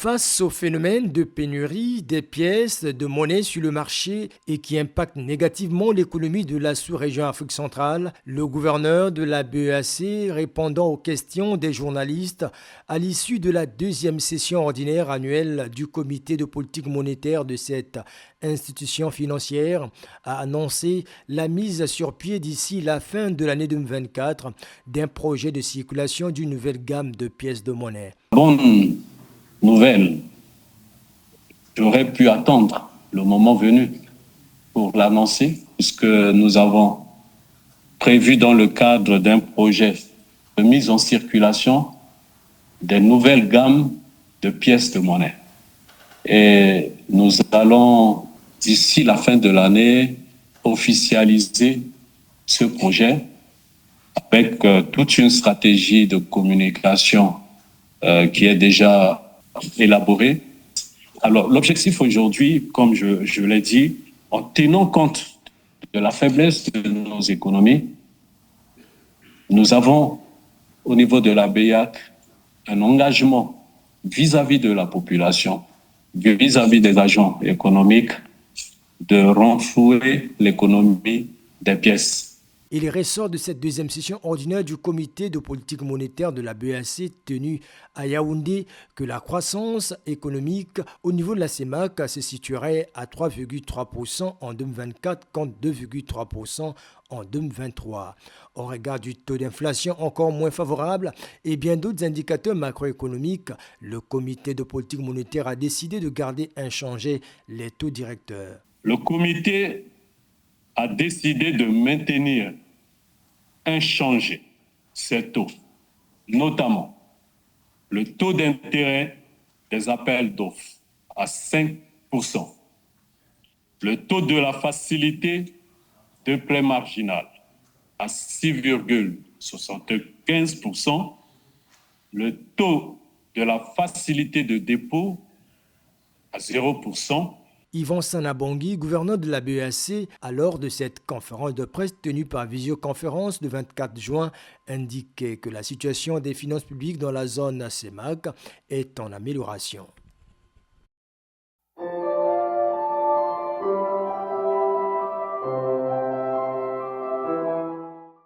Face au phénomène de pénurie des pièces de monnaie sur le marché et qui impacte négativement l'économie de la sous-région Afrique centrale, le gouverneur de la BEAC, répondant aux questions des journalistes à l'issue de la deuxième session ordinaire annuelle du comité de politique monétaire de cette institution financière, a annoncé la mise sur pied d'ici la fin de l'année 2024 d'un projet de circulation d'une nouvelle gamme de pièces de monnaie. Bonne nouvelle, j'aurais pu attendre le moment venu pour l'annoncer, puisque nous avons prévu dans le cadre d'un projet de mise en circulation des nouvelles gammes de pièces de monnaie. Et nous allons, d'ici la fin de l'année, officialiser ce projet avec toute une stratégie de communication qui est déjà élaborée. Alors, l'objectif aujourd'hui, comme je l'ai dit, en tenant compte de la faiblesse de nos économies, nous avons, au niveau de la BEAC, un engagement vis-à-vis de la population, vis-à-vis des agents économiques, de renflouer l'économie des pièces. Il ressort de cette deuxième session ordinaire du comité de politique monétaire de la BEAC tenue à Yaoundé que la croissance économique au niveau de la CEMAC se situerait à 3,3% en 2024 contre 2,3% en 2023. Au regard du taux d'inflation encore moins favorable et bien d'autres indicateurs macroéconomiques, le comité de politique monétaire a décidé de garder inchangés les taux directeurs. Le comité a décidé de maintenir inchangés ces taux, notamment le taux d'intérêt des appels d'offres à 5%, le taux de la facilité de prêt marginal à 6,75%, le taux de la facilité de dépôt à 0%. Yvon Sanabongui, gouverneur de la BEAC, à lors de cette conférence de presse tenue par visioconférence le 24 juin, indiquait que la situation des finances publiques dans la zone CEMAC est en amélioration.